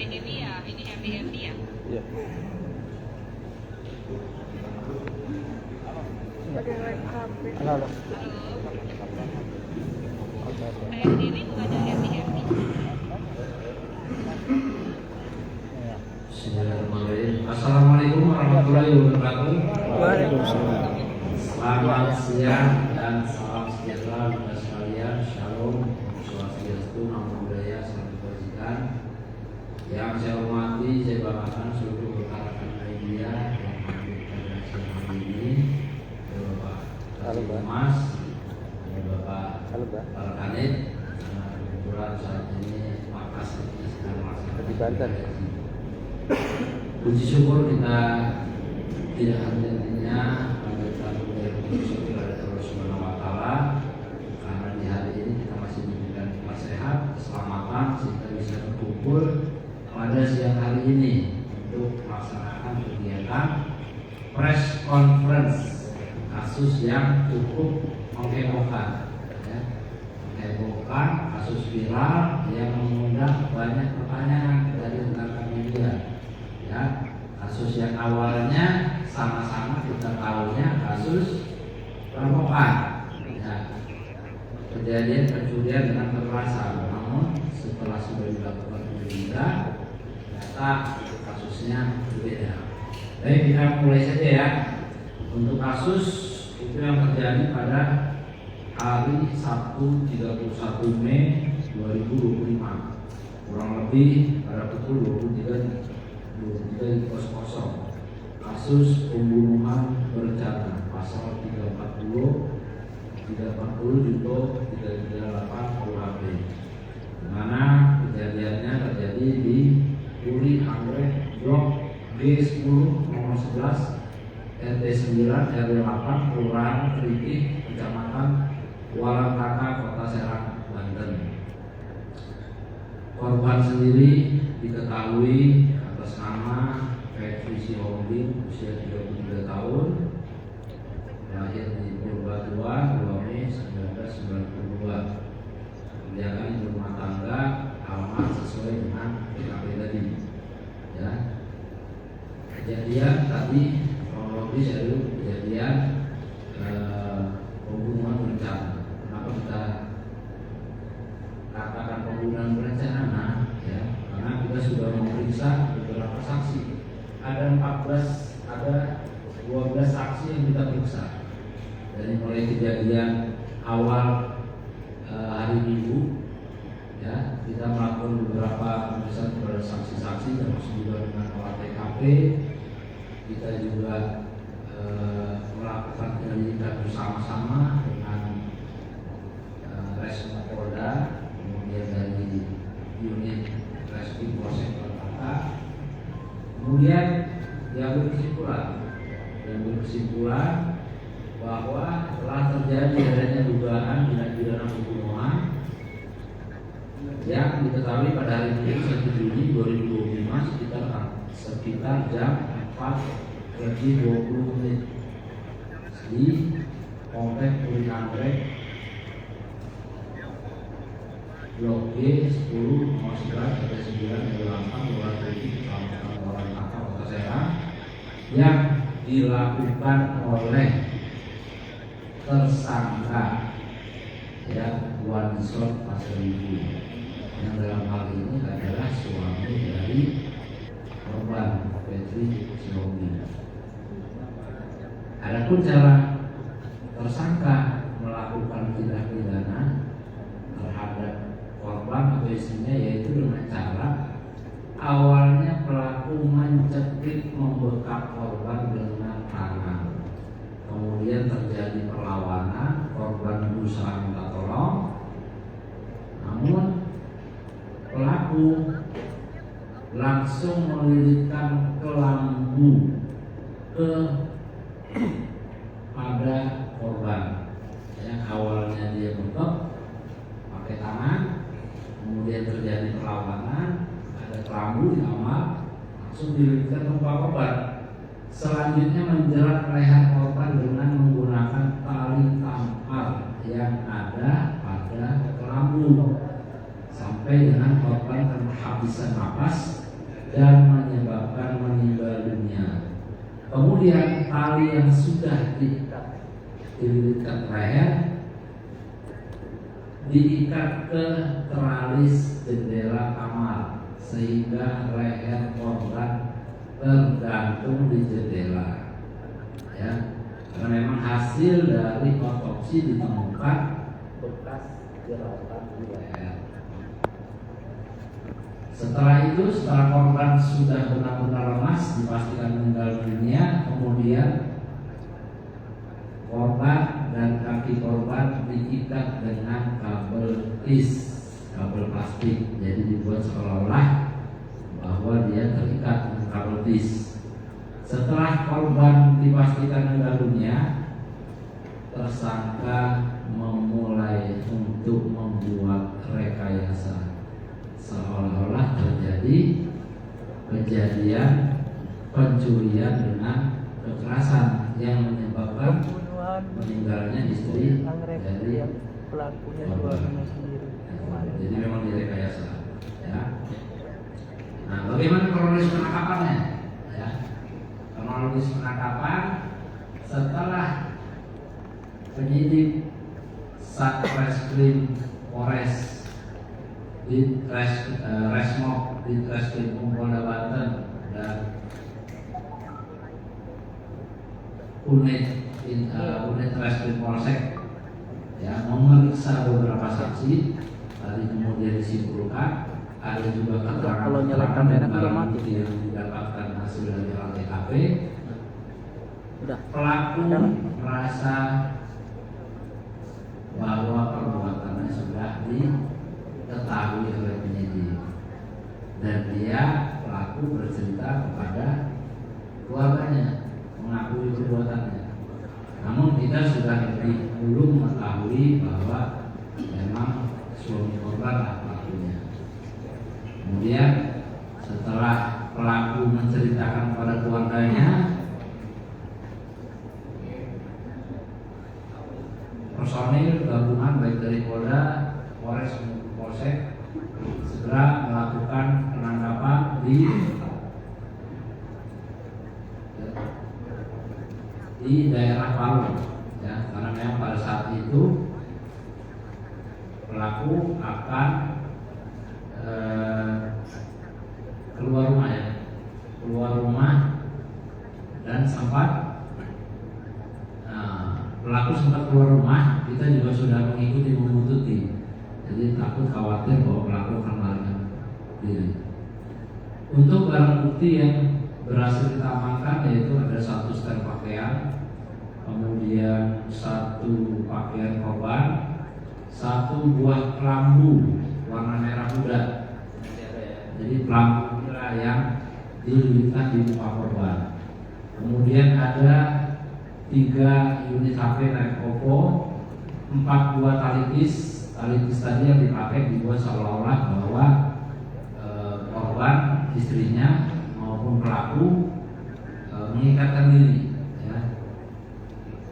Ini ya, ini happy ya. Iya. Halo. Saya sendiri bukannya happy. Bismillahirrahmanirrahim. Assalamualaikum warahmatullahi wabarakatuh. Waalaikumsalam. Selamat siang dan salam sejahtera bagi sekalian. Shalom, swastiastu, namo buddhaya, salam kebajikan. Yang saya hormati, saya banggakan seluruh rekan-rekan media yang hadir pada siang hari ini. Bapak Mas, Bapak Kanit, kebetulan saat ini Makassar sedang melaksanakan Di Banten. Puji syukur kita tidak henti-hentinya panjatkan syukur kepada Allah Subhanahu wa taala karena di hari ini kita masih diberikan nikmat sehat, keselamatan sehingga bisa berkumpul pada siang hari ini untuk melaksanakan kegiatan press conference kasus yang cukup menghebohkan, ya. Menghebohkan, kasus viral yang mengundang banyak pertanyaan dari rekan-rekan media. Ya, kasus yang awalnya sama-sama kita tahunya kasus perampokan, ya, kejadian pencurian dengan kekerasan. Namun setelah sudah dilakukan penyelidikan, ternyata kasusnya berbeda. Baik, kita mulai saja ya. Untuk kasus itu yang terjadi pada hari Sabtu 31 Mei 2025, kurang lebih pada pukul 23.00 kasus pembunuhan berencana pasal 340 junto 338 KUHP, di mana kejadiannya terjadi di Puri Anggrek Blok G10 nomor 11 RT 9 RW 8 Kelurahan Kritik Kecamatan Walangkaka Kota Serang, Banten. Korban sendiri diketahui atas nama Fetri Sihombing, usia 33 tahun, lahir di Purbalingga 2 Mei 1992, kegiatan di rumah tangga, alamat sesuai dengan PKP tadi. Ya, kejadian tadi kronologis yaitu kejadian pembunuhan berencana. Kenapa kita katakan pembunuhan berencana? Nah, ya, karena kita sudah memeriksa beberapa saksi. Ada 12 saksi yang kita periksa. Dari mulai kejadian awal hari Minggu, ya, kita melakukan beberapa pemeriksaan kepada saksi-saksi termasuk juga dengan olah TKP. Kita juga melakukan penyelidikan bersama-sama dengan Resmo Polda, kemudian dari unit Reskrim Polsek Jakarta. Kemudian diambil kesimpulan bahwa telah terjadi adanya dugaan tindak pidana pembunuhan yang diketahui pada hari Minggu 1 Juni 2025 sekitar jam 4:20 di Komplek Puri Anggrek Blok G10 nomor 11 RT 9 RW 8 Kelurahan Kritik Kecamatan Walangkaka Kota Serang yang dilakukan oleh tersangka, ya, Wan Slot Pasaribu, yang dalam hal ini adalah suami dari korban Fetri Sihombing. Adapun cara tersangka melakukan tindak pidana terhadap korban atau istrinya yaitu dengan cara awalnya pelaku mencekik membekap korban dengan tangan, kemudian terjadi perlawanan, korban berusaha minta tolong, namun pelaku langsung melilitkan kelambu pada korban. Yang awalnya dia bekap pakai tangan, kemudian terjadi perlawanan, ada kelambu di kamar, langsung dililitkan ke korban. Selanjutnya menjerat leher korban dengan menggunakan tali tampar yang ada pada kelambu sampai dengan korban kehabisan napas dan menyebabkan meninggal dunia. Kemudian tali yang sudah dililitkan leher diikat ke teralis jendela kamar sehingga leher korban tergantung di jendela. Ya, karena memang hasil dari otopsi ditemukan bekas jeratan di leher. Setelah itu, setelah korban sudah benar-benar lemas, dipastikan meninggal dunia, kemudian korban dan kaki korban diikat dengan kabel tis, kabel plastik. Jadi dibuat seolah-olah bahwa dia terikat dengan kabel tis. Setelah korban dipastikan meninggal dunia, tersangka memulai untuk membuat rekayasa seolah-olah terjadi kejadian pencurian dengan kekerasan yang menyebabkan meninggalnya istri dari pelakunya korban. suaminya sendiri. Jadi memang direkayasa. Ya. Nah, bagaimana kronologis penangkapannya? Ya. Kronologis penangkapan setelah penyidik Satreskrim Polres di Resmob di Reskrim Polda Banten dan unit Reskrim Polsek ya memeriksa beberapa saksi, tadi kemudian disimpulkan ada juga keterangan dan barang bukti yang didapatkan hasil dari olah TKP. Pelaku merasa bahwa perbuatannya sudah diketahui oleh penyidik dan dia pelaku bercerita kepada keluarganya mengakui perbuatannya. Namun kita sudah lebih dulu mengetahui bahwa memang suami korban pelakunya. Kemudian setelah pelaku menceritakan kepada keluarganya, personil gabungan baik dari Polda, Polres, Polsek segera melakukan penangkapan di daerah Palu, ya, karena memang pada saat itu pelaku akan keluar rumah dan pelaku sempat keluar rumah, kita juga sudah mengikuti membuntuti, jadi takut khawatir bahwa pelaku akan melarikan diri. Untuk barang bukti yang berhasil kita amankan yaitu ada 1 setel pakaian, kemudian 1 pakaian korban, 1 buah kelambu warna merah muda. Jadi kelambu yang dililitkan di muka korban. Kemudian ada 3 unit HP merek Oppo, 4 buah tali tis tadi yang dipakai dibuat seolah-olah bahwa korban, istrinya maupun pelaku mengikatkan diri. Ya.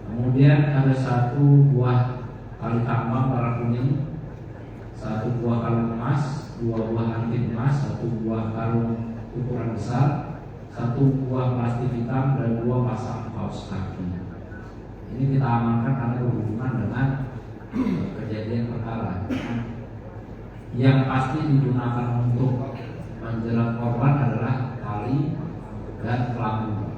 Kemudian ada 1 buah tali tambang warna kuning, 1 buah kalung emas, 2 buah anting emas, 1 buah kalung ukuran besar, 1 buah plastik hitam dan 2 pasang kaos kaki. Ini kita amankan karena berhubungan dengan kejadian perkara. Yang pasti digunakan untuk menjerat korban adalah tali dan kelambu.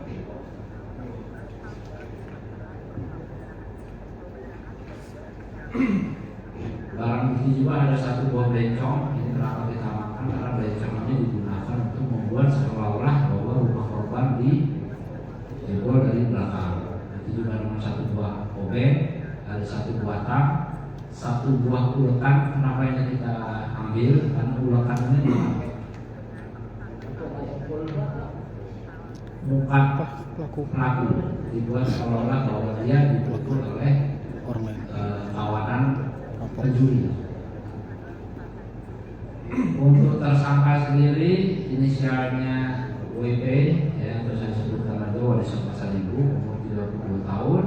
Barang bukti juga ada 1 buah bencong. Ini kenapa kita amankan karena bencong ini digunakan untuk membuat seolah-olah bahwa rumah korban dijebol dari belakang. Itu juga dengan 1 buah obeng, ada 1 buah tang, 1 buah ulekan. Kenapa ini kita ambil? Karena ulekan ini muka pelaku dibuat seolah-olah bahwa dia dipukul oleh orang lain, kawanan pencuri. Untuk tersangka sendiri inisialnya WP, ya, yang saya sebutkan aja, wali Pasar Ibu, umur 32 tahun,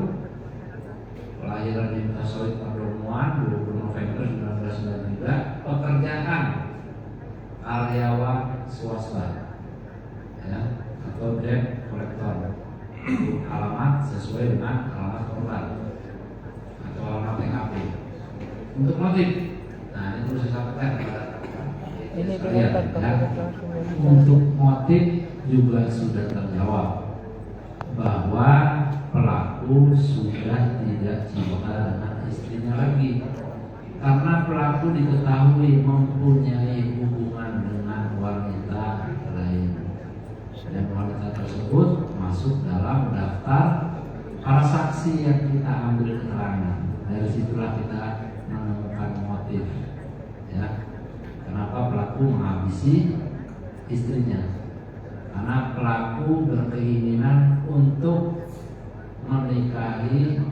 kelahiran di Metasoid Padomuan 20 November 1993, pekerjaan karyawan swasta. sesuai dengan alamat korban atau alamat TKP. Untuk motif, nah ini perlu saya sampaikan kepada Ini sekalian, kelihatan ya. kalau Untuk motif juga sudah terjawab bahwa pelaku sudah tidak cinta dengan istrinya lagi karena pelaku diketahui mempunyai hubungan dengan wanita lain dan wanita tersebut masuk dalam daftar para saksi yang kita ambil keterangan. Dari situlah kita menemukan motif, ya. Kenapa pelaku menghabisi istrinya? Karena pelaku berkeinginan untuk menikahi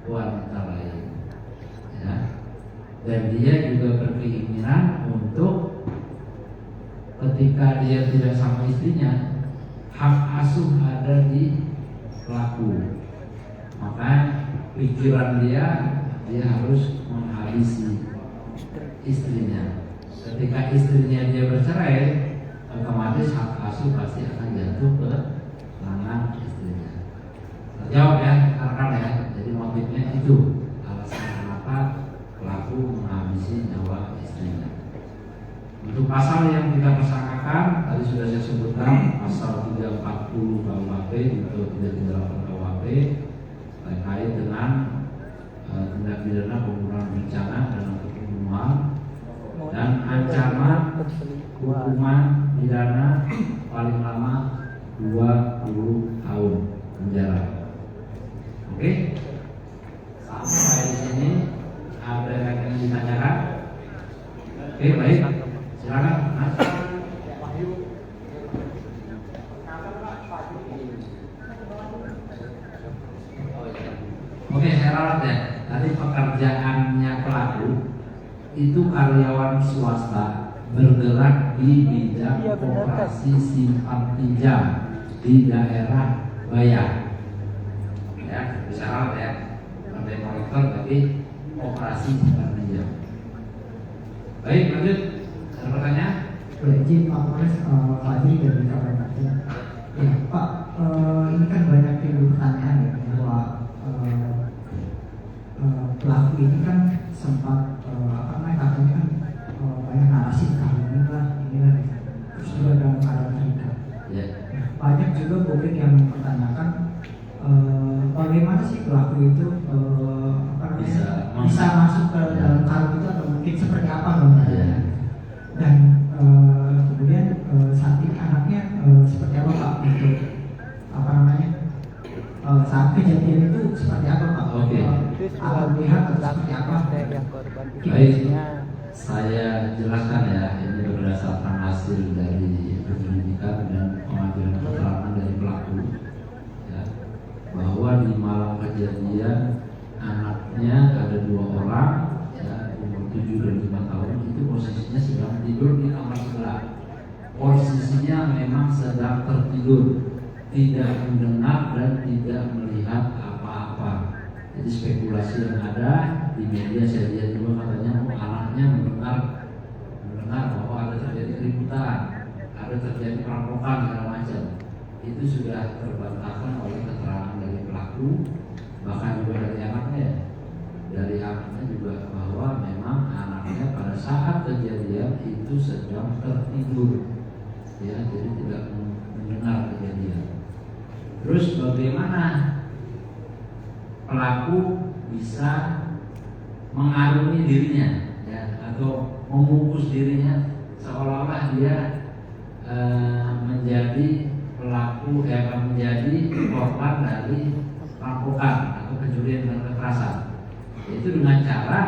wanita lain, ya. Dan dia juga berkeinginan untuk ketika dia tidak sama istrinya, hak asuh ada di pelaku. Maka pikiran dia harus menghabisi istrinya. Ketika istrinya dia bercerai, otomatis hak asuh pasti akan jatuh ke tangan istrinya. Terjawab ya, rekan ya. Jadi motifnya itu alasan kenapa pelaku menghabisi nyawa istrinya. Untuk pasal yang kita persangkakan tadi sudah saya sebutkan, pasal 340 KUHP untuk 338 KUHP terkait dengan tindak pidana pembunuhan berencana dan pembunuhan dan ancaman hukuman pidana paling lama 20 tahun penjara. Oke? Sampai di sini ada yang ditanyakan? Oke, baik. Silakan, Mas. Oke, saya ralat ya. Tadi pekerjaannya pelaku itu karyawan swasta bergerak di bidang operasi simpan pinjam di daerah Bayan. Ya, bisa ralat ya. Bukan kolektor tapi operasi simpan pinjam. Baik, lanjut. Ada pertanyaan? Izin Pak Polres, Pak Jiri dari KPK. Ya Pak, ini kan banyak yang pertanyaan ya bahwa pelaku ini kan sempat katanya kan banyak narasi kahwin lah inilah terus juga dalam keadaan terikat. Ya. Banyak juga publik yang mempertanyakan bagaimana sih pelaku itu bisa masuk ke dalam karung itu atau mungkin seperti apa gambarnya. Dan kemudian saat ini anaknya seperti apa Pak untuk saat kejadian itu seperti apa Pak? Oke. Lihat seperti apa? Baik, saya jelaskan ya, ini berdasarkan hasil dari penyelidikan dan pengambilan keterangan dari pelaku, ya, bahwa di malam kejadian anaknya ada 2 orang, ya, umur 7 dan 5 tahun itu posisinya sedang tidur di kamar sebelah. Posisinya memang sedang tertidur, tidak mendengar dan tidak melihat apa-apa. Jadi spekulasi yang ada di media saya lihat juga katanya anaknya mendengar bahwa ada terjadi keributan, ada terjadi perampokan segala macam. Itu sudah terbantahkan oleh keterangan dari pelaku, bahkan juga dari anaknya. Dari anaknya juga bahwa memang anaknya pada saat kejadian itu sedang tertidur, ya, jadi tidak mendengar kejadian. Terus bagaimana pelaku bisa mengarungi dirinya, ya, atau membungkus dirinya seolah-olah dia menjadi pelaku, menjadi korban dari perampokan atau pencurian dan kekerasan. Itu dengan cara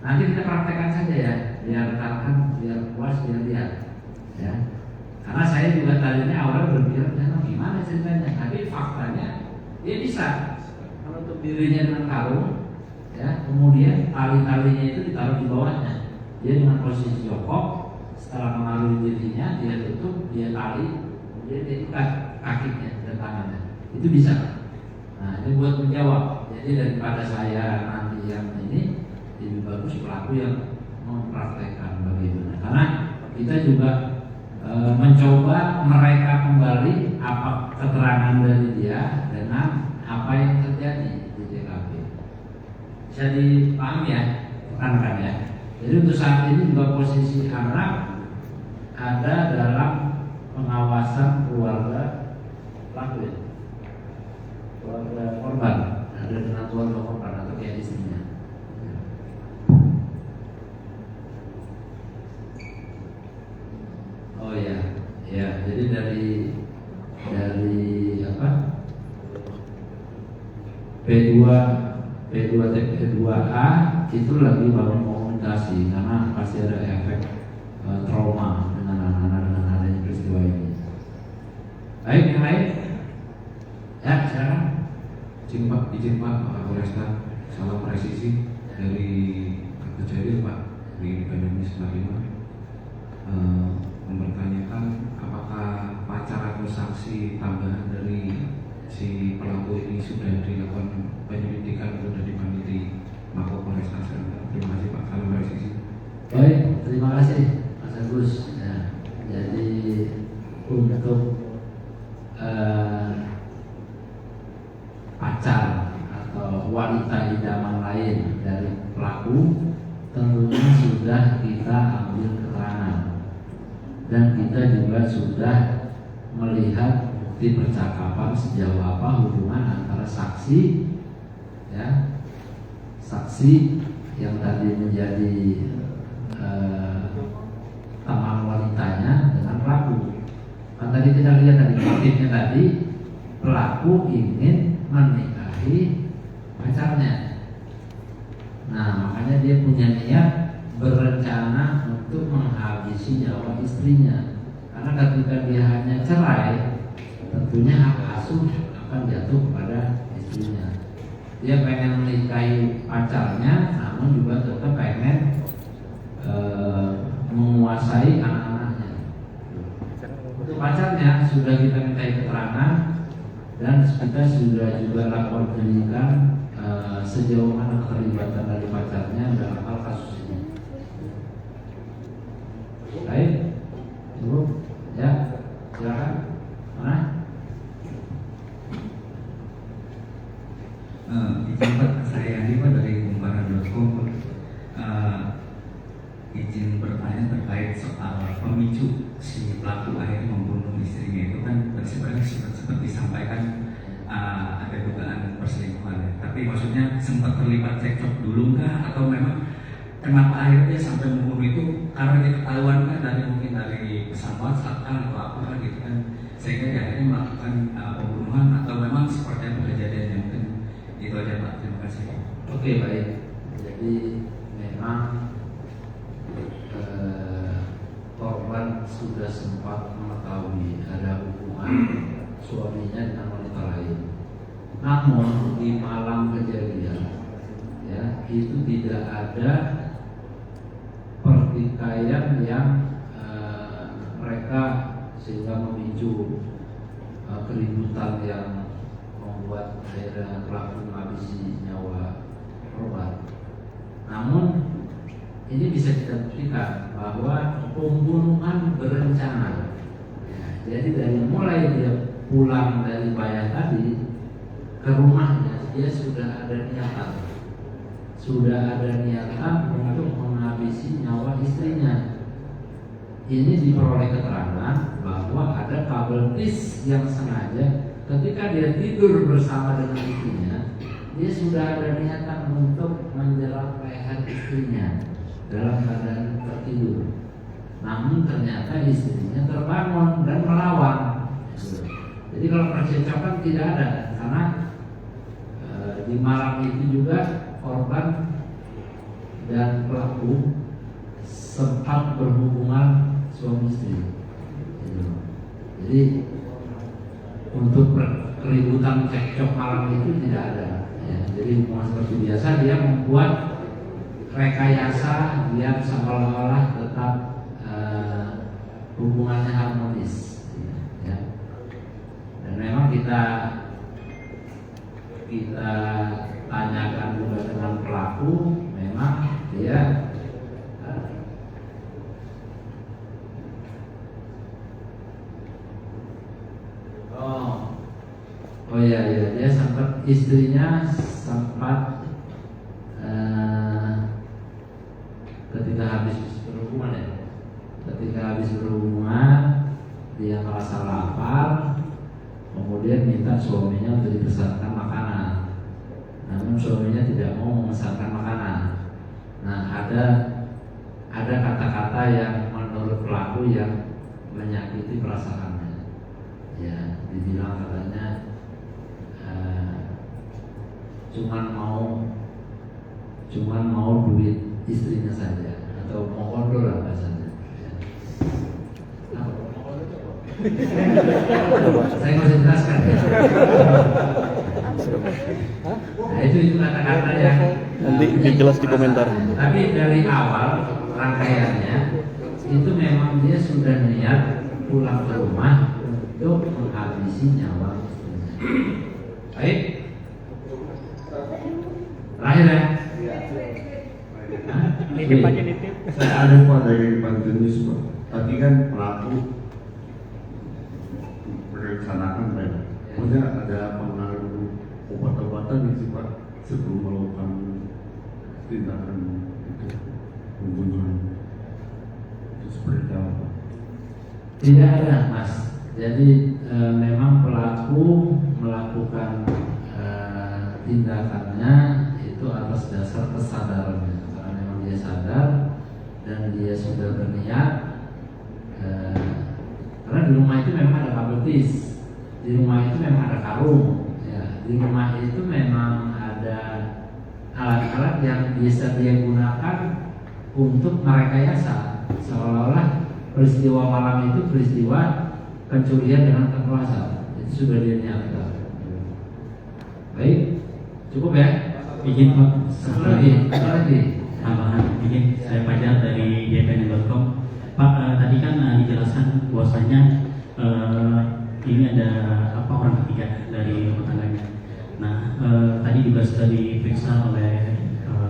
nanti kita praktekkan saja ya, biar rekan biar puas, biar lihat, ya. Karena saya juga tadinya awalnya berpikir gimana ceritanya, tapi faktanya dia bisa menutup dirinya dengan karung, ya, kemudian tali-talinya itu ditaruh di bawahnya. Dia dengan posisi jongkok, setelah mengaliri dirinya dia tutup, dia tali, kemudian dia ikat kakinya dan tangannya. Itu bisa. Nah, ini buat menjawab. Jadi daripada saya nanti yang ini, lebih bagus pelaku yang mempraktekkan bagaimana. Karena kita juga mencoba mereka kembali apa keterangan dari dia dengan apa yang terjadi di TKP. Bisa dipahami ya, rekan-rekan ya. Jadi untuk saat ini juga posisi anak ada dalam pengawasan keluarga pelaku ya, keluarga korban, ada dengan keluarga korban atau kayak istrinya. Oh ya, ya. Jadi dari apa? P2A itu lagi bangun komunikasi karena pasti ada efek trauma dengan adanya peristiwa ini. Baik, yang lain? Ya, silakan. Izin Pak Kapolresta, salam presisi dari kejadian Pak di Bandung Selatan. Mempertanyakan apakah pacar atau saksi tambahan dari si pelaku ini sudah dilakukan penyelidikan atau sudah dipanggil di Mapolresta Serang. Terima kasih Pak, salam presisi. Baik, terima kasih Mas Agus. Ya, jadi untuk pacar atau wanita idaman lain dari pelaku tentunya sudah kita ambil keterangan dan kita juga sudah melihat bukti percakapan sejauh apa hubungan antara saksi ya, saksi yang tadi menjadi teman wanitanya dengan pelaku. Kan tadi kita lihat tadi motifnya tadi pelaku ingin menikahi pacarnya. Nah, makanya dia punya niat berencana untuk menghabisi nyawa istrinya. Karena ketika dia hanya cerai, tentunya hak asuh akan jatuh kepada istrinya. Dia pengen menikahi pacarnya, namun juga tetap pengen menguasai anak-anaknya. Untuk pacarnya sudah kita mintai keterangan dan kita sudah juga lakukan penyidikan sejauh mana keterlibatan dari pacarnya dalam hal kasus ini. Baik, cukup ya, silakan. Mana? Izin Pak, saya Andi Pak dari kumparan.com. Izin bertanya terkait soal pemicu si pelaku akhirnya membunuh istrinya itu kan sebenarnya seperti disampaikan ada dugaan perselingkuhan ya. Tapi maksudnya sempat terlibat cekcok dulu nggak atau memang kenapa akhirnya sampai membunuh itu karena diketahuan kan dari mungkin dari pesan WhatsApp kan atau apa kan gitu kan sehingga dia akhirnya melakukan pembunuhan atau memang seperti apa kejadiannya mungkin itu aja Pak. Terima kasih. Oke, baik. Jadi memang korban sudah sempat mengetahui ada hubungan suaminya dengan wanita lain. Namun di malam kejadian, ya itu tidak ada pertikaian yang mereka sehingga memicu keributan yang membuat akhirnya pelaku menghabisi nyawa korban. Namun ini bisa kita buktikan bahwa pembunuhan berencana. Ya, jadi dari mulai dia pulang dari Bayah tadi ke rumahnya, dia sudah ada niatan untuk menghabisi nyawa istrinya. Ini diperoleh keterangan bahwa ada kabel tis yang sengaja ketika dia tidur bersama dengan istrinya, dia sudah ada niatan untuk menjerat leher istrinya dalam keadaan tertidur. Namun ternyata istrinya terbangun dan melawan. Jadi kalau percakapan tidak ada karena di malam itu juga korban dan pelaku sempat berhubungan suami istri. Jadi untuk keributan cekcok malam itu tidak ada. Ya, jadi hubungan seperti biasa dia membuat rekayasa biar seolah-olah tetap hubungannya harmonis, ya. Dan memang kita tanyakan juga dengan pelaku, memang dia Oh iya, dia sempat, istrinya sempat ketika habis berhubungan dia merasa lapar, kemudian minta suaminya untuk dipesankan makanan. Namun suaminya tidak mau memesankan makanan. Nah, ada kata-kata yang menurut pelaku yang menyakiti perasaannya. Ya, dibilang katanya cuman mau duit istrinya saja, atau mau kondol lah bahasanya. Saya nggak usah jelaskan. Nah, itu kata-kata yang Nanti jelas di komentar. Tapi dari awal rangkaiannya itu memang dia sudah niat pulang ke rumah untuk menghabisi nyawa istrinya. Baik. Terakhir ya. Nitip aja nitip. Saya ada Pak dari Bantunis Pak. Tadi kan pelaku merencanakan Pak. Maksudnya ada pengaruh obat-obatan nih sih Pak sebelum melakukan tindakan itu pembunuhan. Itu seperti apa Pak? Tidak ada Mas. Jadi memang pelaku melakukan tindakannya itu atas dasar kesadarannya, karena memang dia sadar dan dia sudah berniat. Karena di rumah itu memang ada kabel tis, di rumah itu memang ada karung, ya. Di rumah itu memang ada alat-alat yang bisa dia gunakan untuk merekayasa, seolah-olah peristiwa malam itu peristiwa pencurian dengan kekerasan. Itu sudah dia niatkan. Baik, cukup ya. Izin Pak, Satu lagi. tambahan izin, saya Fajar dari jpn.com. Pak, tadi kan dijelaskan bahwasanya ini ada orang ketiga dari rumah tangganya. Nah, tadi juga sudah diperiksa oleh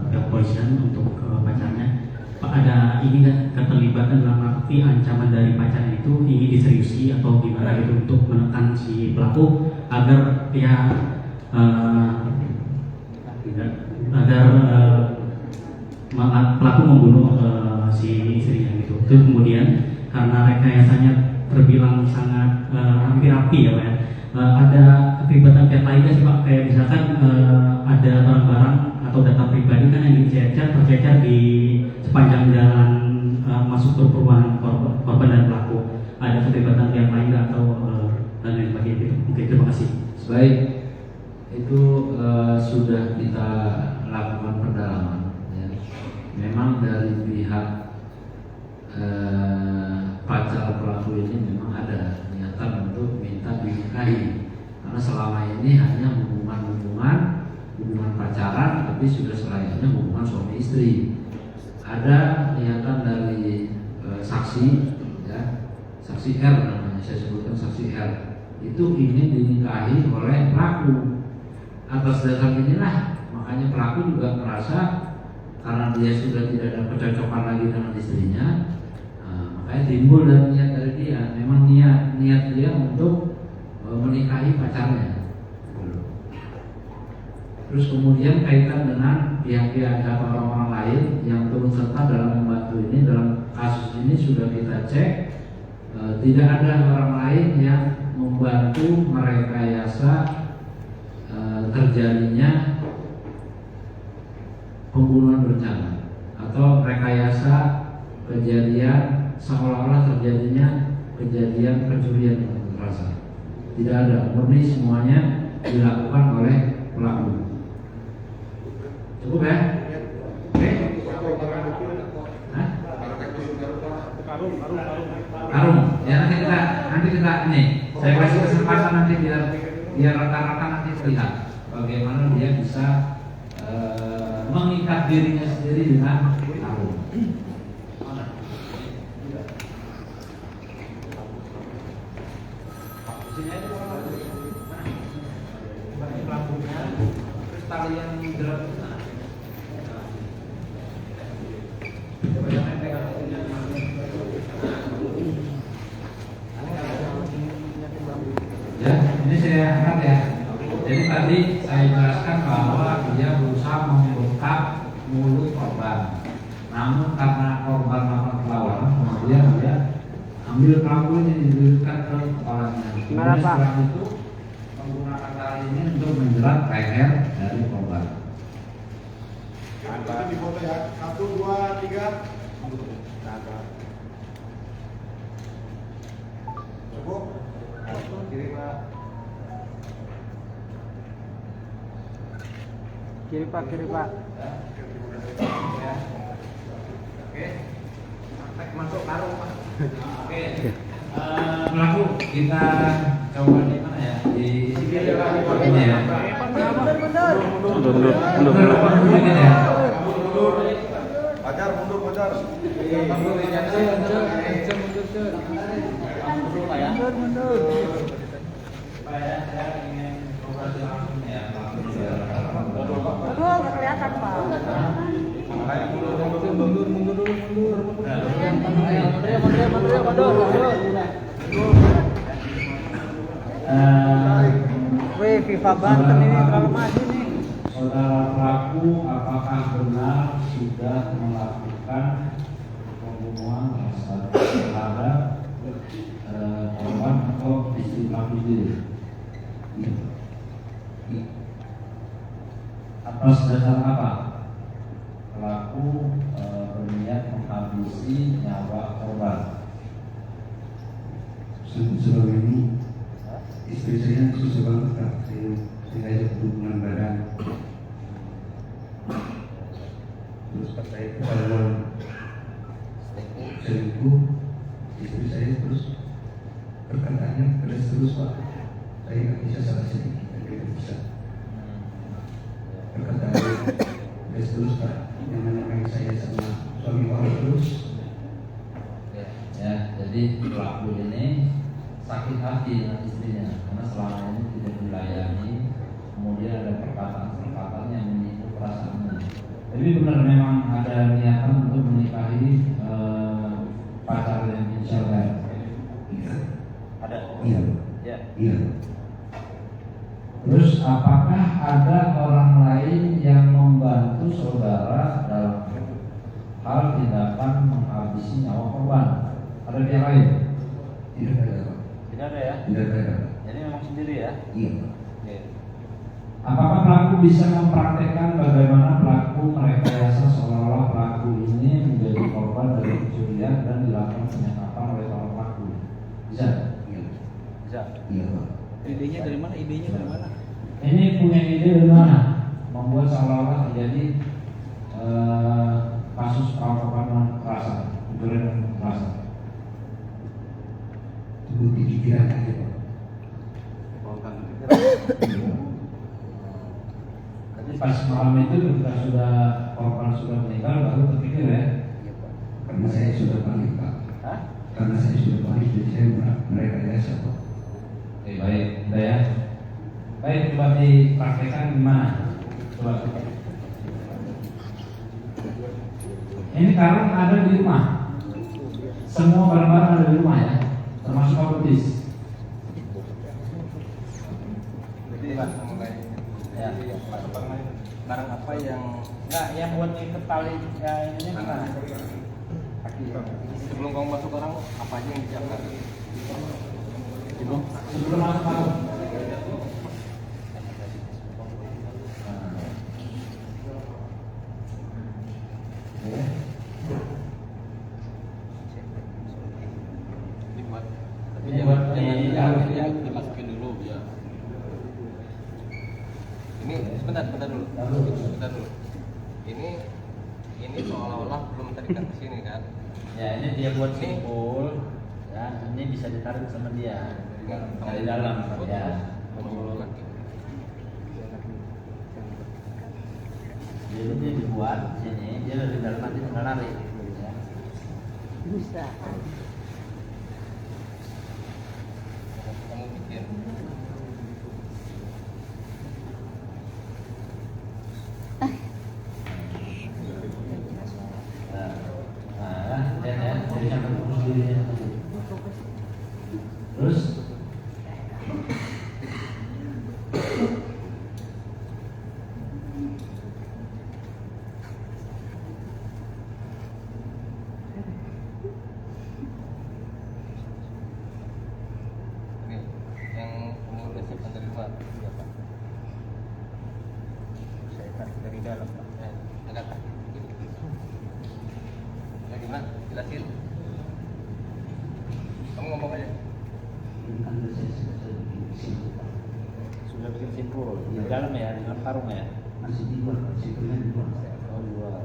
pihak kepolisian untuk pacarnya. Pak, ada ini kan keterlibatan dalam arti ancaman dari pacarnya itu ingin diseriusi atau gimana gitu untuk menekan si pelaku agar dia pelaku membunuh si istrinya gitu. Itu kemudian karena rekayasanya terbilang sangat hampir rapi ya Pak ya. Ada keterlibatan pihak lain sih Pak, kayak misalkan ada barang-barang atau data pribadi kan yang tercecer di sepanjang jalan masuk ke perumahan korban dan pelaku. Ada keterlibatan pihak lain atau dan lain sebagainya gitu. Oke, terima kasih. Baik, itu sudah kita lakukan pendalaman. Ya. Memang dari pihak pacar pelaku ini memang ada niatan untuk minta dinikahi, karena selama ini hanya hubungan pacaran, tapi sudah selayaknya hubungan suami istri. Ada niatan dari saksi, ya, saksi R namanya, saya sebutkan saksi R, itu ingin dinikahi oleh pelaku. Atas dasar inilah makanya pelaku juga merasa karena dia sudah tidak ada kecocokan lagi dengan istrinya, makanya timbul dan niat dari dia, memang niat dia untuk menikahi pacarnya. Terus kemudian kaitan dengan pihak-pihak atau orang-orang lain yang turut serta dalam membantu ini, dalam kasus ini sudah kita cek, tidak ada orang lain yang membantu merekayasa terjadinya pembunuhan berencana atau rekayasa kejadian seolah-olah terjadinya kejadian pencurian dengan kekerasan. Tidak ada, murni semuanya dilakukan oleh pelaku. Cukup ya? Oke? Hah? Karung. Ya nanti kita ini. Saya kasih kesempatan nanti biar rekan-rekan nanti lihat bagaimana dia bisa mengikat dirinya sendiri dengan karung. Terus tali yang jerat itu mana? Ya, ini saya angkat ya. Jadi tadi saya jelaskan bahwa dia berusaha membengkak mulut korban. Namun karena korban melakukan perlawanan, kemudian dia ambil paku ini diberikan ke kepalanya. Kemudian setelah itu menggunakan tali ini untuk menjerat leher dari korban. Di foto ya. 1, 2, 3. Cukup. Kiri Pak. Kiri Pak, kiri Pak. Oke. Masuk karung Pak. Oke. Pelaku kita coba di mana ya? Di sini ya. Mundur. Ini ya. Pajar, mundur, pajar. Supaya saya ingin operasi langsung ya. Aduh, nggak kelihatan, Pak. Wih, FIFA Banten ini terlalu maju nih. Saudara pelaku apakah benar sudah melakukan pembunuhan terhadap korban atau istri pelaku sendiri? Atas dasar apa pelaku berniat menghabisi nyawa korban? Selama ini istri saya susah banget Kak. Saya ajak hubungan badan. Terus pas saya selingkuh, istri saya terus perkataannya keras terus Pak. Saya nggak bisa salah sedikit, tidak bisa. Perkataannya keras terus Pak. Yang menyamai saya sama suami orang terus. Ya, jadi pelaku ini sakit hati dengan istrinya karena selama ini tidak dilayani, kemudian ada perkataan yang menyinggung perasaannya. Jadi benar memang ada niatan untuk menikahi pacar yang insyaallah. Iya. Ada. Iya. Ya. Iya. Terus apakah ada orang lain yang membantu saudara dalam hal tindakan menghabisi nyawa korban? Ada pihak lain? Tidak ada Pak. Tidak ada ya. Tidak ada Pak. Jadi memang sendiri ya. Iya Pak. Apakah pelaku bisa mempraktekkan bagaimana pelaku merekayasa seolah-olah pelaku ini menjadi korban dari pencurian dan dilakukan penyekapan oleh para pelaku? Bisa? Iya. Bisa. Iya Pak. Idenya dari mana? Ini punya ide dari mana? Membuat seolah-olah terjadi kasus perampokan kekerasan, pencurian kekerasan. Tunggu di pikiran aja Pak. Jadi pas malam itu ketika sudah korban sudah meninggal baru terpikir ya? Karena saya sudah panik Pak. Hah? Karena saya sudah panik jadi saya merekayasa Pak. Oke, baik, udah ya. Baik, coba dipraktekkan gimana? Coba. Ini karung ada di rumah. Semua barang-barang ada di rumah ya, termasuk komputis. Ya. Barang apa yang enggak yang buat ikat tali ya ini mana? Kaki. Sebelum kamu masuk orang apa aja yang disiapkan? Sebelum masuk karung. Ini buat jangan dimasukin dulu ya. Ini sebentar dulu. Ini seolah-olah belum terikat ke sini kan? Ya, ini dia buat simpul. Ya, ini bisa ditarik sama dia. Dari dalam ya. Jadi dia dibuat sini, dia dari dalam nanti tinggal narik. Ya. Bisa. Kamu bikin. Terus dalam Pak. Angkat kaki. Ya gimana? Jelasin. Kamu ngomong aja. Sudah bikin simpul di dalam ya, di dalam karung ya. Masih di luar, simpulnya di luar. Oh, di luar.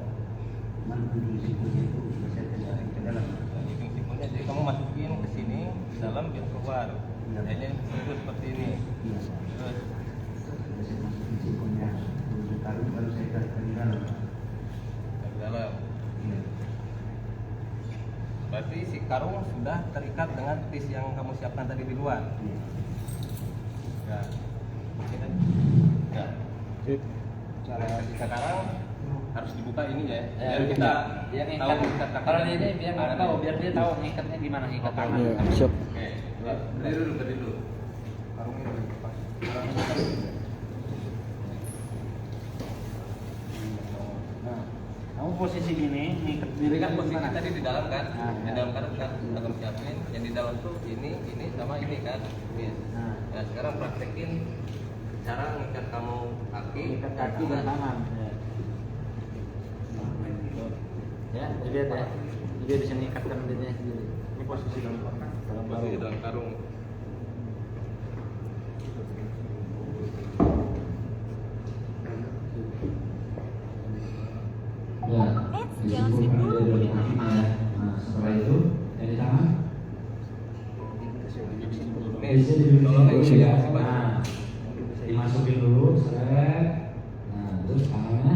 Mana dulu simpulnya itu saya tidak ke dalam. Bikin simpulnya, jadi kamu masukin ke sini, di dalam biar keluar. Akhirnya simpul seperti ini. Iya. Terus Saya masukin simpulnya, taruh baru saya taruh di dalam. dari dalam. Iya. Berarti si karung sudah terikat dengan tis yang kamu siapkan tadi di luar. Iya. Ya. Kita. Ya. Cara sekarang harus dibuka ini ya. Biar kita Biar tahu ngikat. ngikat kaki. Kalau ini biar nggak tahu, biar dia tahu ngikatnya gimana ngikat tangan. Iya, siap. Oke. Berdiri dulu. Karungnya dulu. Nah, kamu posisi gini, ngikat diri Ini kan kan posisi gimana? tadi di dalam kan? Nah, Di dalam karung kan udah kamu siapin. Yang di dalam tuh ini sama ini kan. Ini. Nah, Nah sekarang praktekin cara ngikat kamu kaki, ngikat kaki dan tangan. Ya, dilihat ya. Dia bisa ngikatkan dirinya sendiri. Ini posisi dalam posisi dalam karung. Ya, disimpulkan dari kakinya ya. Nah, setelah itu dari tangan. Nih, Bisa duduk tolong di sini ya. ini. Nah, dimasukin dulu, seret. Nah, terus tangannya.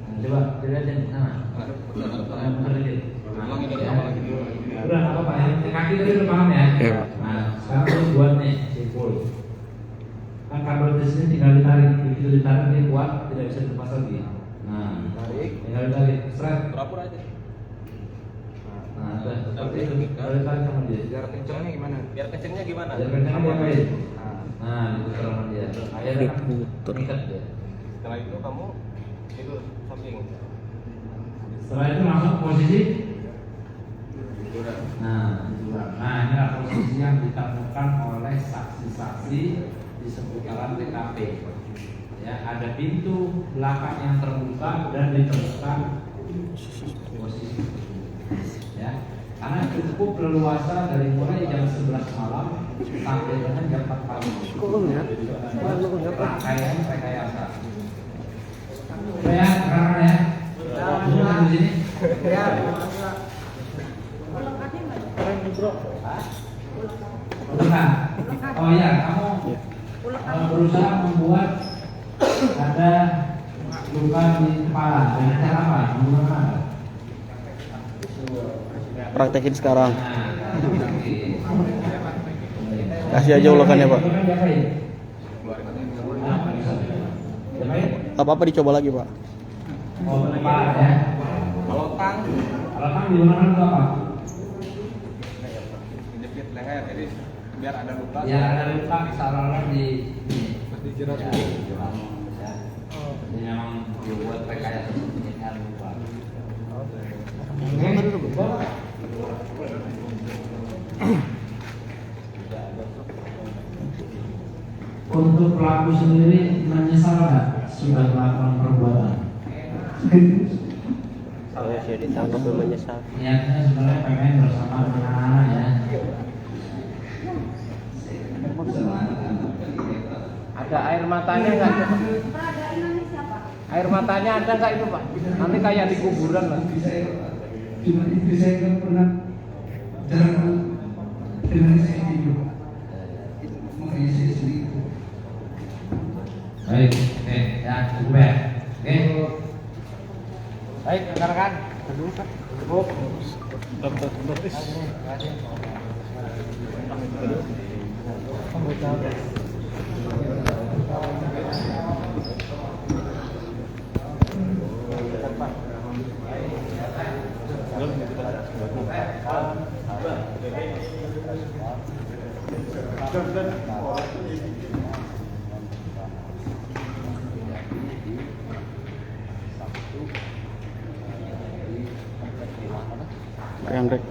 Nah, coba dilihat di sana. Nah, benar dikit. Ulangi dari awal lagi dulu. Udah, nggak apa-apa ya. Kaki tadi udah paham ya. Iya. Nah, sekarang terus buat nih simpul. Kan kabel di sini tinggal ditarik, begitu ditarik dia kuat, tidak bisa dilepas lagi. Nah, Tarik. tinggal ditarik, seret. Pura-pura aja. Nah, udah seperti itu. Tinggal ditarik sama dia. Biar kencengnya gimana? Biar kencengnya gimana? Biar kencang dia main. Nah, diputar sama dia. Akhirnya kan Diputar. mengikat dia. Setelah itu kamu itu samping. Setelah itu langsung posisi. Nah, inilah posisi yang ditemukan oleh saksi-saksi di seputaran TKP. Ya, ada pintu belakang yang terbuka dan ditemukan posisi ya, karena cukup leluasa dari mulai jam 11 malam sampai dengan jam 4 pagi. Rangkaian rekayasa. Udah ya, sekarang ya. Duduk di sini. Bukan. Oh iya, kamu berusaha membuat ada luka di kepala dengan cara apa? Menggunakan apa? Praktekin sekarang. Nah, Kasih aja ulakannya, Pak. Apa-apa dicoba lagi, Pak. Oh, kepala ya. Kalau tang, Kalau kan digunakan untuk apa? jepit leher, jadi biar ada luka. Ya ada luka misalnya di jerat. ya, jadi memang dibuat rekayasa seperti ada luka. Untuk pelaku sendiri menyesal nggak sudah melakukan perbuatan? Saya sih ditangkap menyesal. Niatnya sebenarnya pengen bersama anak-anak ya. Ada air matanya nggak? Air matanya ada nggak itu Pak? Nanti kayak di kuburan lah. Cuma istri saya nggak pernah jarang dengan saya hidup. Makanya saya selingkuh. Baik, oke, ya cukup ya. Oke. Baik, rekan-rekan. Cukup. Yang rek.